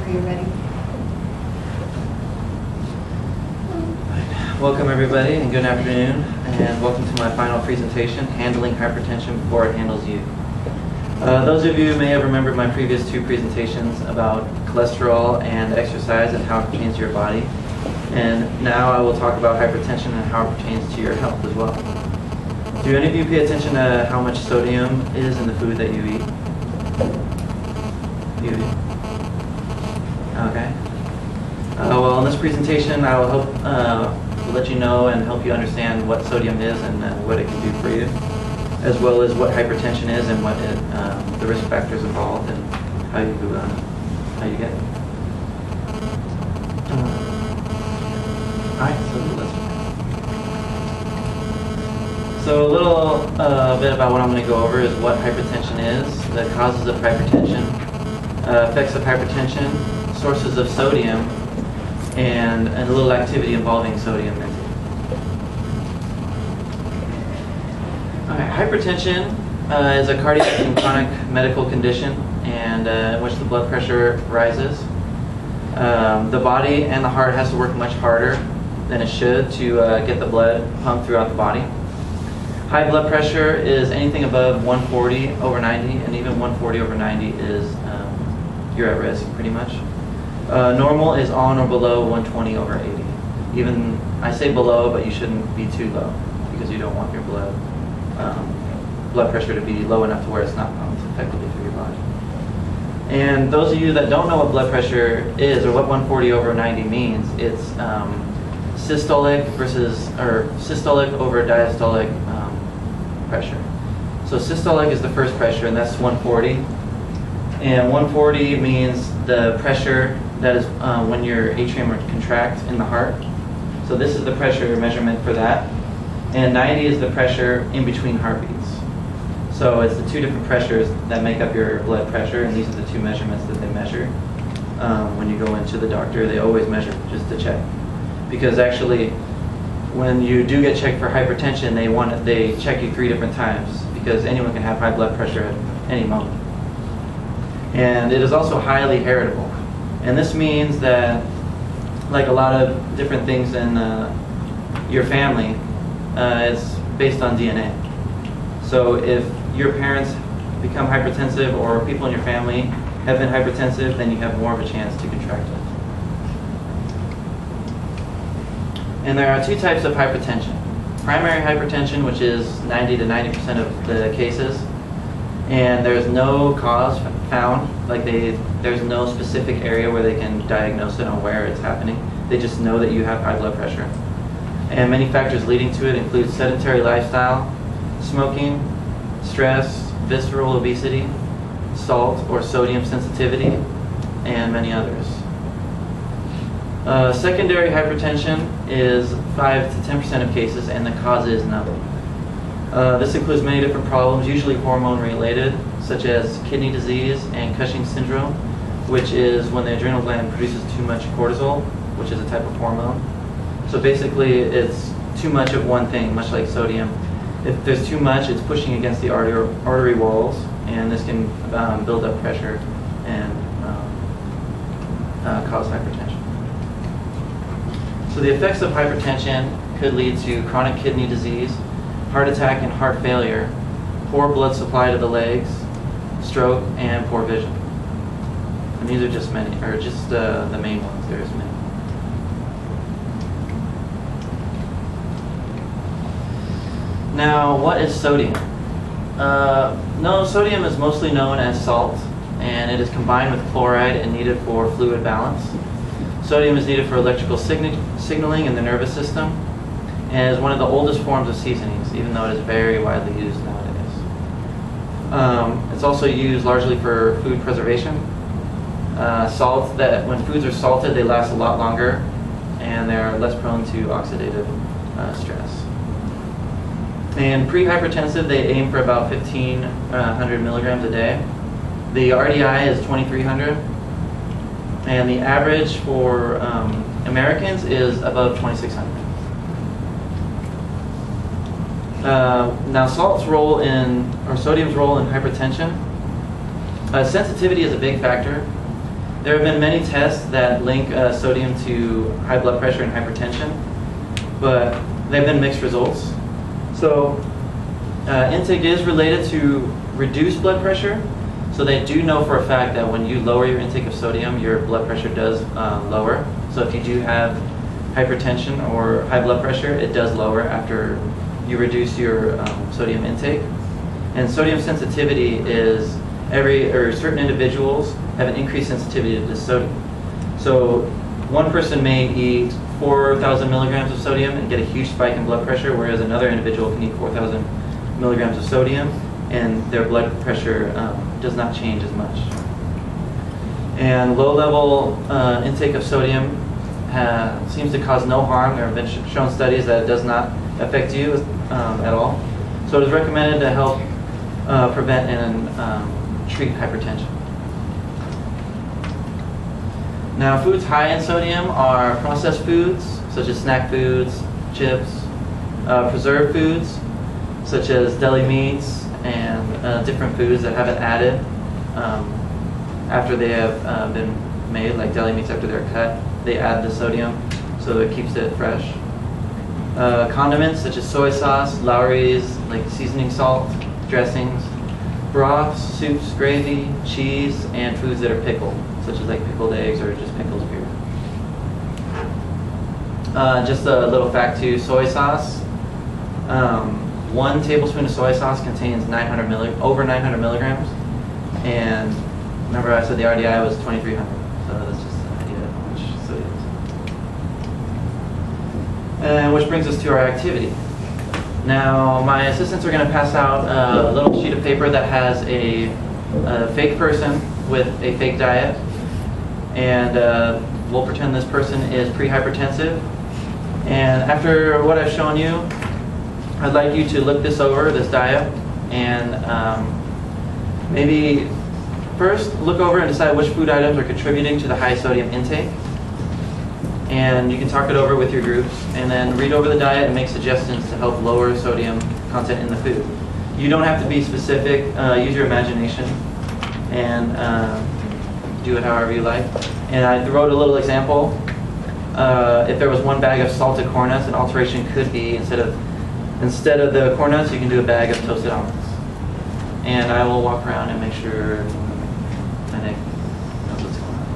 Are you ready? Welcome everybody, and good afternoon, and welcome to my final presentation, Handling Hypertension Before It Handles You. Those of you may have remembered my previous two presentations about cholesterol and exercise and how it pertains to your body. And now I will talk about hypertension and how it pertains to your health as well. Do any of you pay attention to how much sodium is in the food that you eat? You eat? Okay. Well, in this presentation I will help let you know and help you understand what sodium is and what it can do for you, as well as what hypertension is and what the risk factors involved and how you get it. Alright, so a little bit about what I'm going to go over is what hypertension is, the causes of hypertension, effects of hypertension, sources of sodium, and a little activity involving sodium intake. Alright, hypertension is a cardiac and chronic medical condition and in which the blood pressure rises. The body and the heart has to work much harder than it should to get the blood pumped throughout the body. High blood pressure is anything above 140 over 90, and even 140 over 90 is you're at risk pretty much. Normal is on or below 120 over 80. Even, I say below, but you shouldn't be too low because you don't want your blood pressure to be low enough to where it's not pumped effectively through your body. And those of you that don't know what blood pressure is or what 140 over 90 means, it's systolic over diastolic pressure. So systolic is the first pressure, and that's 140. And 140 means the pressure that is when your atrium contracts in the heart. So this is the pressure measurement for that. And 90 is the pressure in between heartbeats. So it's the two different pressures that make up your blood pressure, and these are the two measurements that they measure. When you go into the doctor, they always measure just to check. Because actually, when you do get checked for hypertension, they check you 3 different times, because anyone can have high blood pressure at any moment. And it is also highly heritable. And this means that, like a lot of different things in your family, it's based on DNA. So if your parents become hypertensive or people in your family have been hypertensive, then you have more of a chance to contract it. And there are 2 types of hypertension. Primary hypertension, which is 90 to 90% of the cases, and there's no cause found. Like there's no specific area where they can diagnose it on where it's happening. They just know that you have high blood pressure. And many factors leading to it include sedentary lifestyle, smoking, stress, visceral obesity, salt or sodium sensitivity, and many others. Secondary hypertension is 5 to 10% of cases, and the cause is known. This includes many different problems, usually hormone related, such as kidney disease and Cushing's syndrome, which is when the adrenal gland produces too much cortisol, which is a type of hormone. So basically it's too much of one thing, much like sodium. If there's too much, it's pushing against the artery walls, and this can build up pressure and cause hypertension. So the effects of hypertension could lead to chronic kidney disease, heart attack and heart failure, poor blood supply to the legs, stroke, and poor vision. And these are just the main ones. There's many. Now, what is sodium? Sodium is mostly known as salt, and it is combined with chloride and needed for fluid balance. Sodium is needed for electrical signaling in the nervous system, and is one of the oldest forms of seasonings, even though it is very widely used nowadays. It's also used largely for food preservation. When foods are salted, they last a lot longer, and they're less prone to oxidative stress. And pre-hypertensive, they aim for about 1,500 milligrams a day. The RDI is 2,300, and the average for Americans is above 2,600. Now, sodium's role in hypertension. Sensitivity is a big factor. There have been many tests that link sodium to high blood pressure and hypertension, but they've been mixed results. So intake is related to reduced blood pressure. So they do know for a fact that when you lower your intake of sodium, your blood pressure does lower. So if you do have hypertension or high blood pressure, it does lower after you reduce your sodium intake. And sodium sensitivity is certain individuals have an increased sensitivity to sodium. So one person may eat 4,000 milligrams of sodium and get a huge spike in blood pressure, whereas another individual can eat 4,000 milligrams of sodium and their blood pressure does not change as much. And low-level intake of sodium seems to cause no harm. There have been shown studies that it does not affect you at all. So it is recommended to help prevent and treat hypertension. Now, foods high in sodium are processed foods, such as snack foods, chips, preserved foods, such as deli meats, and different foods that haven't added after they have been made, like deli meats after they're cut. They add the sodium, so it keeps it fresh. Condiments, such as soy sauce, Lawry's, like seasoning salt, dressings, broths, soups, gravy, cheese, and foods that are pickled, such as like pickled eggs or just pickles period. Just a little fact too, soy sauce. 1 tablespoon of soy sauce contains over 900 milligrams. And remember I said the RDI was 2,300, so that's just an idea of how much sodium is. And which brings us to our activity. Now, my assistants are going to pass out a little sheet of paper that has a fake person with a fake diet. And we'll pretend this person is pre-hypertensive. And after what I've shown you, I'd like you to look this over, this diet, and maybe first look over and decide which food items are contributing to the high sodium intake. And you can talk it over with your groups, and then read over the diet and make suggestions to help lower sodium content in the food. You don't have to be specific, use your imagination, and do it however you like. And I wrote a little example. If there was 1 bag of salted corn nuts, an alteration could be instead of the corn nuts, you can do a bag of toasted almonds. And I will walk around and make sure my neck knows what's going on.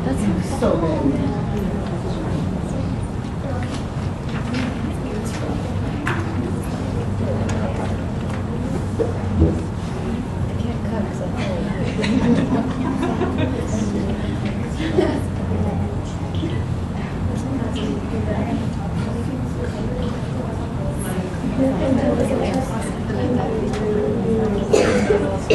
That's so good. So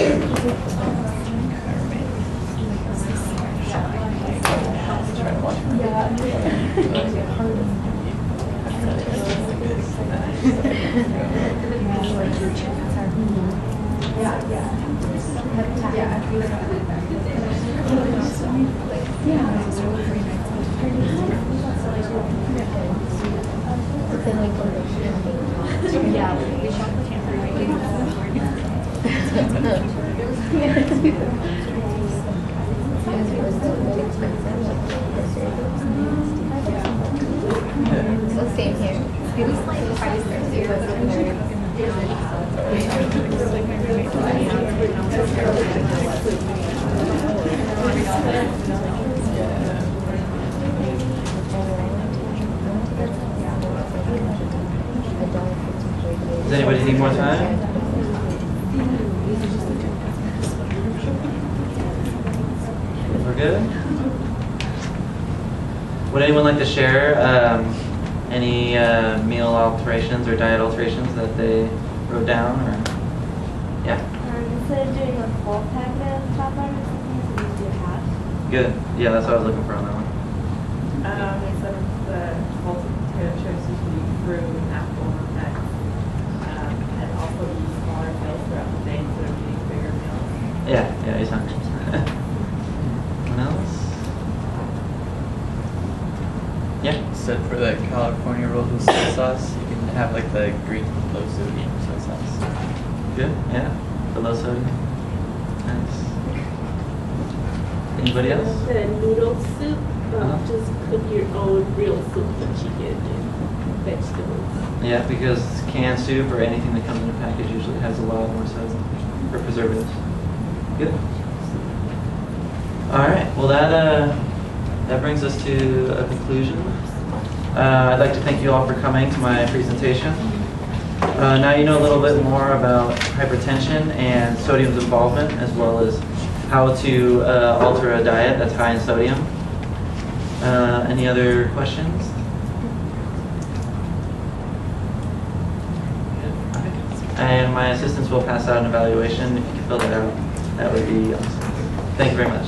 same here. It was like priced. Does anybody need more time? We're good? Would anyone like to share any meal alterations or diet alterations that they wrote down? Or yeah. Instead of doing a full packet of chocolate or something, so you do half. Good. Yeah, that's what I was looking for on that one. Instead of the salted potato chips, you can eat fruit, apple, or nuts. And also eat smaller meals throughout the day instead of eating bigger meals. Yeah, he's hungry. Anyone else? Yeah. So for the California rolls with soy sauce, you can have like the green low sodium soy sauce. Good. Yeah. The low sodium. Nice. Anybody else? The noodle soup, Uh-huh. just cook your own real soup with chicken and vegetables. Yeah, because canned soup or anything that comes in a package usually has a lot more sodium or preservatives. Good. All right. Well, that brings us to a conclusion. I'd like to thank you all for coming to my presentation. Now you know a little bit more about hypertension and sodium's involvement, as well as how to alter a diet that's high in sodium. Any other questions? Okay. And my assistants will pass out an evaluation. If you can fill that out, that would be awesome. Thank you very much.